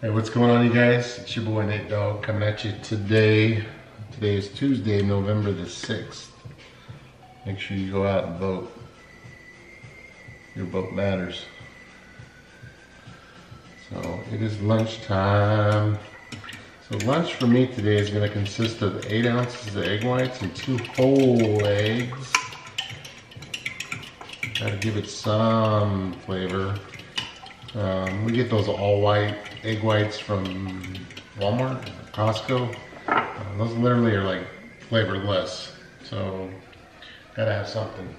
Hey, what's going on, you guys? It's your boy Nate Dogg coming at you today. Today is Tuesday, November the 6th. Make sure you go out and vote. Your vote matters. So it is lunchtime. So lunch for me today is going to consist of 8 ounces of egg whites and 2 whole eggs. Gotta give it some flavor. We get those all white egg whites from Walmart, Costco. Those literally are like flavorless. So gotta have something.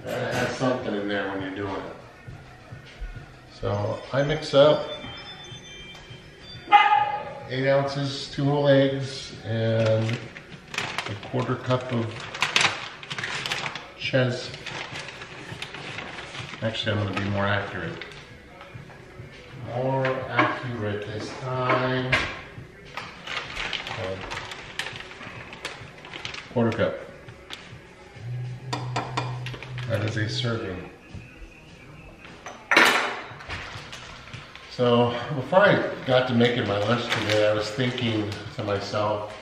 Gotta have something in there when you're doing it. So I mix up 8 ounces, 2 whole eggs, and a 1/4 cup of cheese. Actually, I'm going to be more accurate. More accurate this time. 1/4 cup. That is a serving. So before I got to making my lunch today, I was thinking to myself,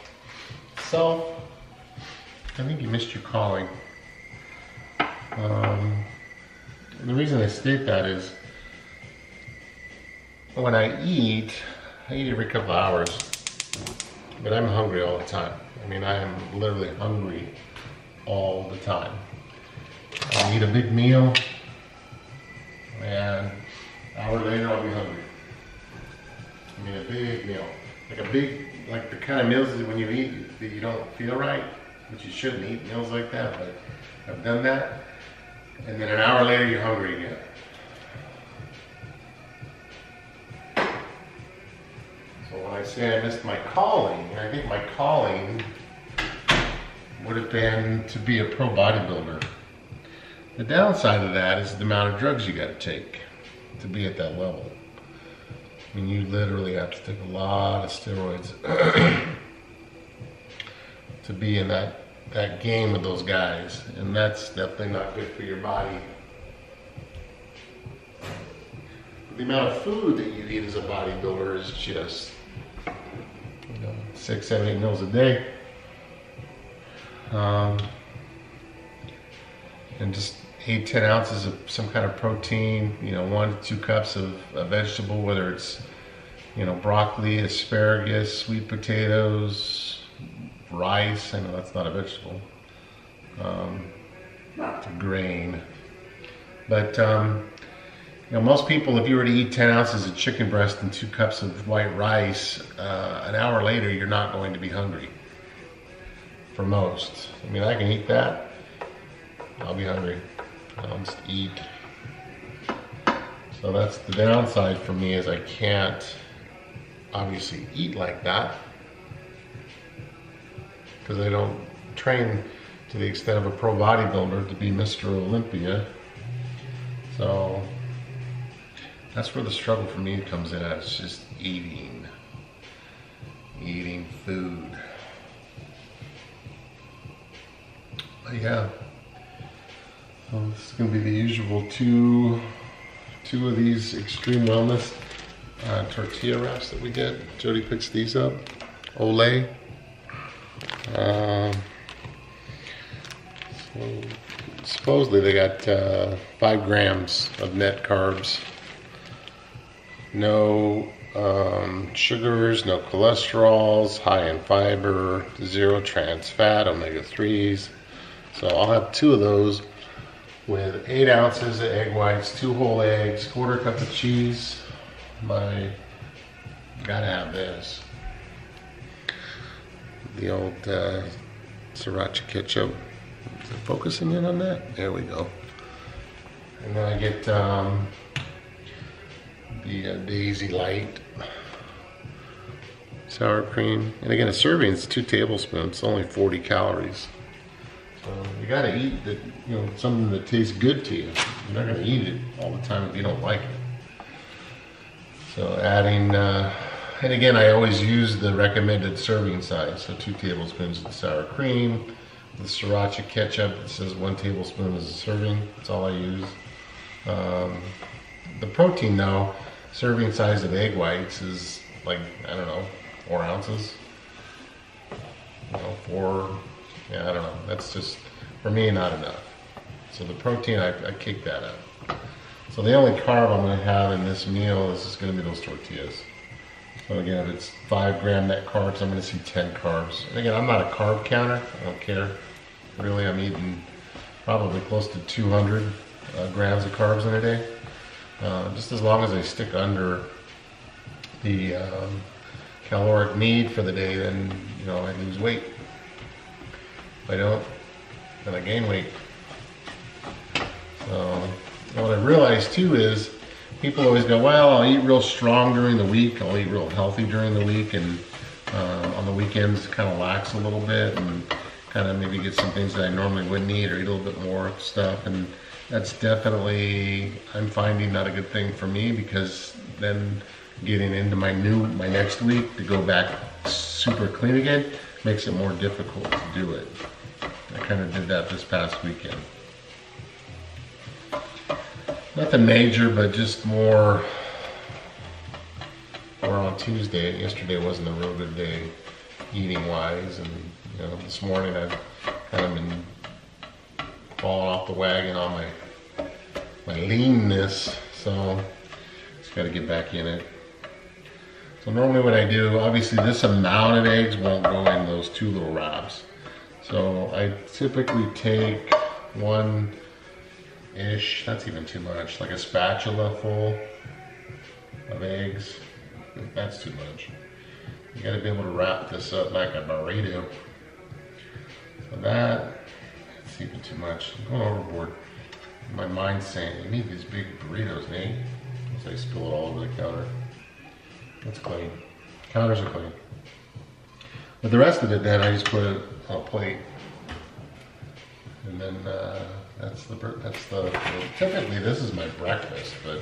I think you missed your calling. The reason I state that is when I eat every couple of hours, but I'm hungry all the time. I mean, I am literally hungry all the time. I eat a big meal, and an hour later I'll be hungry. I mean, a big meal. Like the kind of meals that when you eat that you don't feel right, but you shouldn't eat meals like that, but I've done that. And then an hour later, you're hungry again. So when I say I missed my calling, I think my calling would have been to be a pro bodybuilder. The downside of that is the amount of drugs you got to take to be at that level. I mean, you literally have to take a lot of steroids to be in that game with those guys, and that's definitely not good for your body. The amount of food that you eat as a bodybuilder is just 6, 7, 8 meals a day, and just 8, 10 ounces of some kind of protein, 1 to 2 cups of a vegetable, whether it's broccoli, asparagus, sweet potatoes, rice. I know that's not a vegetable. It's a grain. But most people, if you were to eat 10 ounces of chicken breast and 2 cups of white rice, an hour later you're not going to be hungry. For most. I mean, I can eat that. I'll be hungry. I'll just eat. So that's the downside for me, is I can't obviously eat like that, because I don't train to the extent of a pro bodybuilder to be Mr. Olympia. So that's where the struggle for me comes in at. It's just eating food. But yeah, so this is going to be the usual two of these Extreme Wellness tortilla wraps that we get. Jody picks these up. Olay. So supposedly they got 5 grams of net carbs, no sugars, no cholesterols, high in fiber, 0 trans fat, omega-3s. So I'll have 2 of those with 8 ounces of egg whites, 2 whole eggs, 1/4 cup of cheese. Gotta have this. The old sriracha ketchup. Is it focusing in on that? There we go. And then I get the Daisy Light sour cream. And again, a serving is 2 tablespoons. It's only 40 calories. So you gotta eat something that tastes good to you. You're not gonna eat it all the time if you don't like it. So adding, and again, I always use the recommended serving size. So 2 tablespoons of sour cream. The sriracha ketchup, it says 1 tablespoon is a serving. That's all I use. The protein though, serving size of egg whites is like, I don't know, 4 ounces. You know, 4, yeah, I don't know. That's just, for me, not enough. So the protein, I kick that up. So the only carb I'm gonna have in this meal is just gonna be those tortillas. So again, if it's 5 gram net carbs, I'm gonna see 10 carbs. And again, I'm not a carb counter, I don't care. Really, I'm eating probably close to 200 grams of carbs in a day. Just as long as I stick under the caloric need for the day, then you know I lose weight. If I don't, then I gain weight. So what I realized too is people always go, well, I'll eat real strong during the week, I'll eat real healthy during the week, and on the weekends kind of lax a little bit and kind of maybe get some things that I normally wouldn't eat or eat a little bit more stuff. And that's definitely, I'm finding, not a good thing for me, because then getting into my next week to go back super clean again makes it more difficult to do it. I kind of did that this past weekend. Nothing major, but just more on Tuesday. Yesterday wasn't a real good day eating wise, and you know, this morning I've kind of been falling off the wagon on my leanness, so just got to get back in it. So normally what I do, obviously this amount of eggs won't go in those 2 little wraps. So I typically take 1-ish, that's even too much, like a spatula full of eggs. That's too much. You gotta be able to wrap this up like a burrito. So that's even too much. I'm going overboard. My mind's saying, you need these big burritos, Nate. So I spill it all over the counter. That's clean. Counters are clean. But the rest of it then I just put it on a plate. And then typically this is my breakfast, but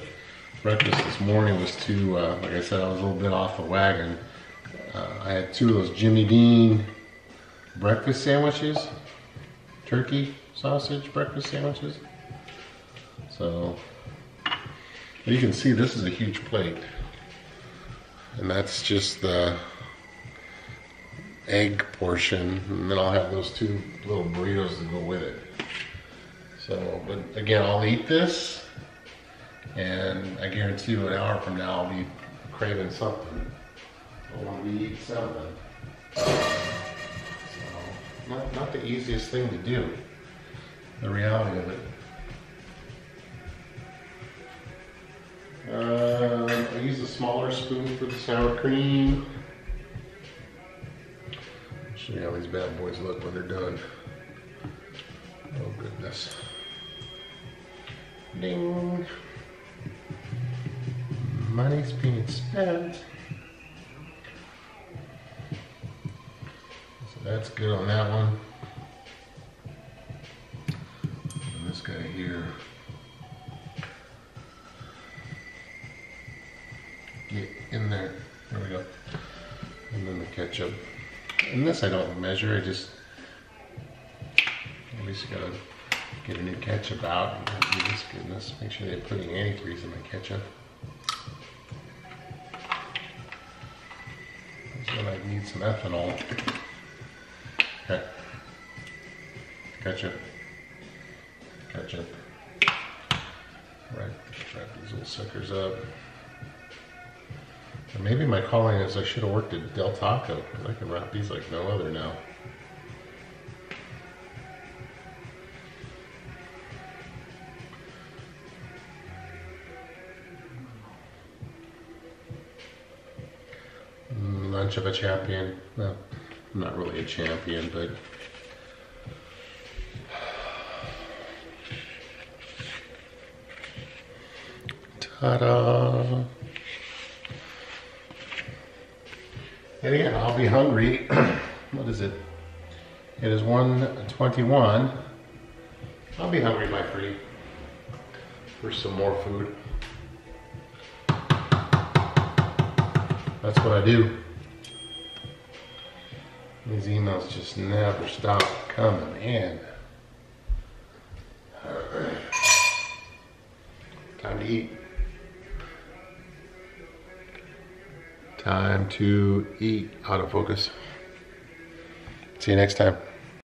breakfast this morning was too, like I said, I was a little bit off the wagon. I had 2 of those Jimmy Dean breakfast sandwiches, turkey sausage breakfast sandwiches. So, you can see this is a huge plate. And that's just the egg portion, and then I'll have those 2 little burritos to go with it. So, but again, I'll eat this, and I guarantee you an hour from now I'll be craving something. I want to be eating something. So, not the easiest thing to do, the reality of it. I use a smaller spoon for the sour cream. I'll show you how these bad boys look when they're done. Oh goodness. Ding. Money's being spent. So that's good on that one. And this guy here. Get in there. There we go. And then the ketchup. And this I don't measure. I just at least gotta get a new ketchup out and do this goodness. Make sure they put any antifreeze in my ketchup. This one I need some ethanol. Okay. Ketchup. Ketchup. Right. Wrap these little suckers up. Or maybe my calling is I should have worked at Del Taco, because I can wrap these like no other now. Lunch of a champion. Well, I'm not really a champion, but ta-da! And again, I'll be hungry. What is it? It is 1:21. I'll be hungry, my pretty, for some more food. That's what I do. These emails just never stop coming in. Time to eat. Time to eat. Autofocus. See you next time.